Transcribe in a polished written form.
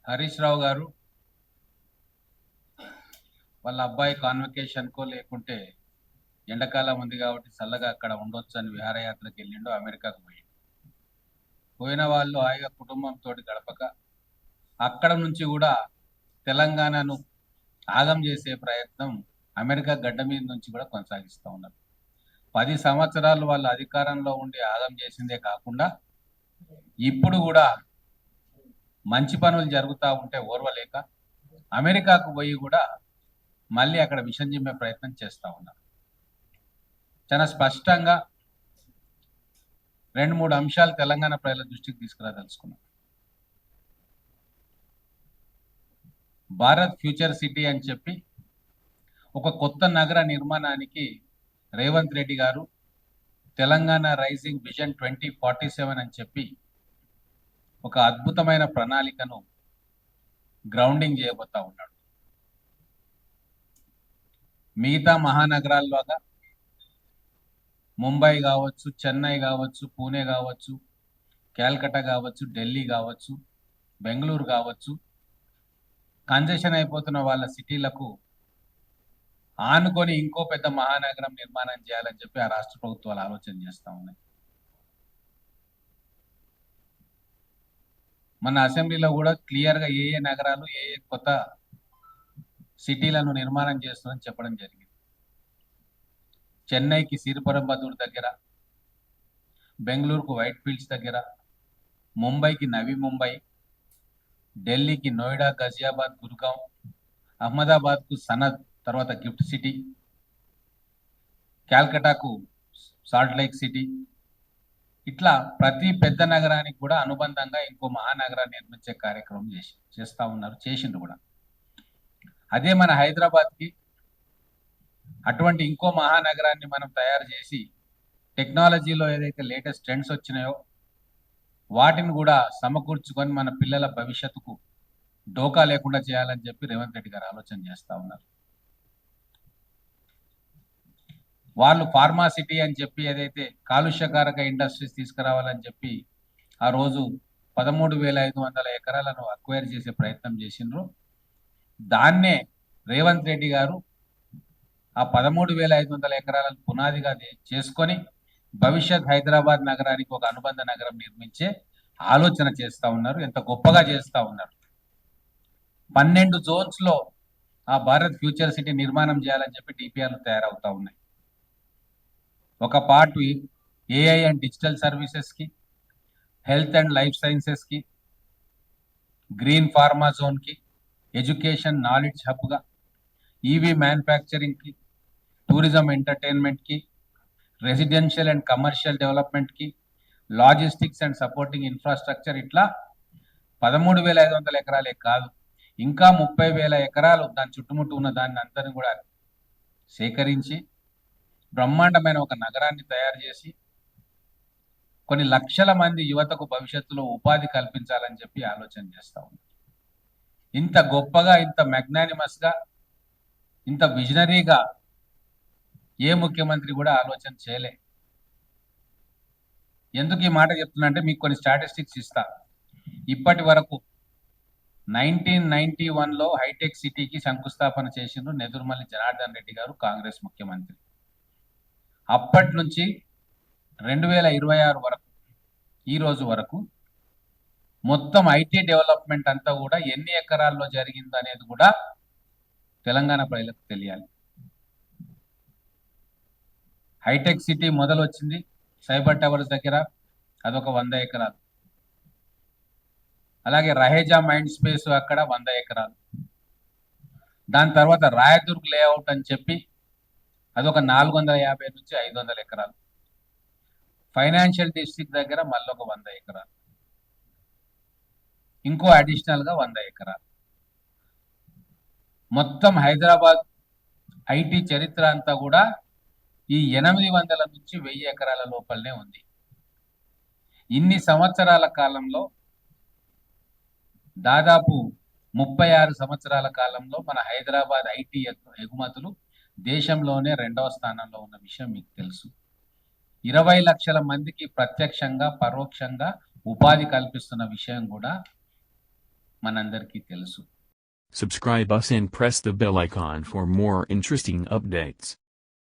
హరీష్ రావు గారు వాళ్ళ అబ్బాయి కాన్వకేషన్కో లేకుంటే ఎండాకాలం ఉంది కాబట్టి చల్లగా అక్కడ ఉండొచ్చు అని విహారయాత్రకు వెళ్ళిండు. అమెరికాకు పోయిన వాళ్ళు హాయిగా కుటుంబంతో గడపక అక్కడ నుంచి కూడా తెలంగాణను ఆగం చేసే ప్రయత్నం అమెరికా గడ్డ మీద నుంచి కూడా కొనసాగిస్తూ ఉన్నారు. 10 సంవత్సరాలు వాళ్ళ అధికారంలో ఉండి ఆగం చేసిందే కాకుండా ఇప్పుడు కూడా మంచి పనులు జరుగుతూ ఉంటే ఓర్వలేక అమెరికాకు పోయి కూడా మళ్ళీ అక్కడ విషం చిమ్మే ప్రయత్నం చేస్తూ ఉన్నారు. చాలా స్పష్టంగా 2-3 అంశాలు తెలంగాణ ప్రజల దృష్టికి తీసుకురాదలుచుకున్నాం. భారత్ ఫ్యూచర్ సిటీ అని చెప్పి ఒక కొత్త నగర నిర్మాణానికి రేవంత్ రెడ్డి గారు తెలంగాణ రైజింగ్ విజన్ 2047 అని చెప్పి ఒక అద్భుతమైన ప్రణాళికను గ్రౌండింగ్ చేయబోతా ఉన్నాడు. మిగతా మహానగరాల్లోగా ముంబై కావచ్చు, చెన్నై కావచ్చు, పూణే కావచ్చు, క్యాల్కటా కావచ్చు, ఢిల్లీ కావచ్చు, బెంగళూరు కావచ్చు, కంజెషన్ అయిపోతున్న వాళ్ళ సిటీలకు ఆనుకొని ఇంకో పెద్ద మహానగరం నిర్మాణం చేయాలని చెప్పి ఆ రాష్ట్ర ప్రభుత్వాలు ఆలోచన చేస్తూ ఉన్నాయి. మన అసెంబ్లీలో కూడా క్లియర్గా ఏ ఏ నగరాలు ఏ ఏ కొత్త సిటీలను నిర్మాణం చేస్తుందని చెప్పడం జరిగింది. చెన్నైకి సిరిపరంబదూర్ దగ్గర, బెంగళూరుకు వైట్ ఫీల్డ్స్ దగ్గర, ముంబైకి నవీ ముంబై, ఢిల్లీకి నోయిడా, గజియాబాద్, గుర్గాం, అహ్మదాబాద్కు సనద్, తర్వాత గిఫ్ట్ సిటీ, క్యాల్కటాకు సాల్ట్ లేక్ సిటీ, ఇట్లా ప్రతి పెద్ద నగరానికి కూడా అనుబంధంగా ఇంకో మహానగరాన్ని నిర్మించే కార్యక్రమం చేస్తూ ఉన్నారు, చేసిండ్రు కూడా. అదే మన హైదరాబాద్కి అటువంటి ఇంకో మహానగరాన్ని మనం తయారు చేసి టెక్నాలజీలో ఏదైతే లేటెస్ట్ ట్రెండ్స్ వచ్చినాయో వాటిని కూడా సమకూర్చుకొని మన పిల్లల భవిష్యత్తుకు డోకా లేకుండా చేయాలని చెప్పి రేవంత్ రెడ్డి గారు ఆలోచన చేస్తూ ఉన్నారు. వాళ్ళు ఫార్మాసిటీ అని చెప్పి ఏదైతే కాలుష్యకారక ఇండస్ట్రీస్ తీసుకురావాలని చెప్పి ఆ రోజు 13,500 ఎకరాలను అక్వైర్ చేసే ప్రయత్నం చేసిండ్రు. దాన్నే రేవంత్ రెడ్డి గారు ఆ 13,500 ఎకరాలను పునాదిగా చేసుకొని భవిష్యత్ హైదరాబాద్ నగరానికి ఒక అనుబంధ నగరం నిర్మించే ఆలోచన చేస్తూ ఉన్నారు. ఎంత గొప్పగా చేస్తూ ఉన్నారు. 12 జోన్స్ లో ఆ భారత్ ఫ్యూచర్ సిటీ నిర్మాణం చేయాలని చెప్పి డిపిఆర్లు తయారవుతా ఉన్నాయి. ఒక part AI and digital services కి, హెల్త్ అండ్ లైఫ్ సైన్సెస్ కి, గ్రీన్ ఫార్మా జోన్ కి, ఎడ్యుకేషన్ నాలెడ్జ్ హబ్ గా, ఈవీ మ్యానుఫ్యాక్చరింగ్ కి, టూరిజం ఎంటర్టైన్మెంట్ కి, రెసిడెన్షియల్ అండ్ కమర్షియల్ డెవలప్మెంట్ కి, లాజిస్టిక్స్ అండ్ సపోర్టింగ్ ఇన్ఫ్రాస్ట్రక్చర్, ఇట్లా 13,500 ఎకరాలే కాదు, ఇంకా 30,000 ఎకరాలు దాని చుట్టుముట్టు ఉన్న దాన్ని అందరిని కూడా సేకరించి బ్రహ్మాండమైన ఒక నగరాన్ని తయారు చేసి కొన్ని లక్షల మంది యువతకు భవిష్యత్తులో ఉపాధి కల్పించాలని చెప్పి ఆలోచన చేస్తూ ఉన్నారు. ఇంత గొప్పగా, ఇంత మ్యాగ్నానిమస్ గా, ఇంత విజనరీగా ఏ ముఖ్యమంత్రి కూడా ఆలోచన చేయలే. ఎందుకు ఈ మాట చెప్తున్నా అంటే మీకు కొన్ని స్టాటిస్టిక్స్ ఇస్తా. ఇప్పటి వరకు 1991లో హైటెక్ సిటీకి శంకుస్థాపన చేసిండ్రు నెదురుమల్లి జనార్దన్ రెడ్డి గారు, కాంగ్రెస్ ముఖ్యమంత్రి. అప్పటి నుంచి 2026 వరకు ఈ రోజు వరకు మొత్తం ఐటీ డెవలప్మెంట్ అంతా కూడా ఎన్ని ఎకరాల్లో జరిగింది అనేది కూడా తెలంగాణ ప్రజలకు తెలియాలి. హైటెక్ సిటీ మొదలు వచ్చింది సైబర్ టవర్స్ దగ్గర, అదొక 100 ఎకరాలు. అలాగే రహేజా మైండ్ స్పేస్ అక్కడ 100 ఎకరాలు. దాని తర్వాత రాయదుర్గ్ లేఅవుట్ అని చెప్పి అదొక 450 నుంచి 500 ఎకరాలు. ఫైనాన్షియల్ డిస్ట్రిక్ట్ దగ్గర మళ్ళీ ఒక 100 ఎకరాలు, ఇంకో అడిషనల్ గా 100 ఎకరాలు. మొత్తం హైదరాబాద్ ఐటీ చరిత్ర అంతా కూడా ఈ 800 నుంచి 1000 ఎకరాల లోపలనే ఉంది. ఇన్ని సంవత్సరాల కాలంలో, దాదాపు 36 సంవత్సరాల కాలంలో మన హైదరాబాద్ ఐటీ ఎగుమతులు దేశంలోనే 2వ స్థానంలో ఉన్న విషయం మీకు తెలుసు. 20 లక్షల మందికి ప్రత్యక్షంగా పరోక్షంగా ఉపాధి కల్పిస్తున్న విషయం కూడా మనందరికీ తెలుసు. Subscribe us and press the bell icon for more interesting updates.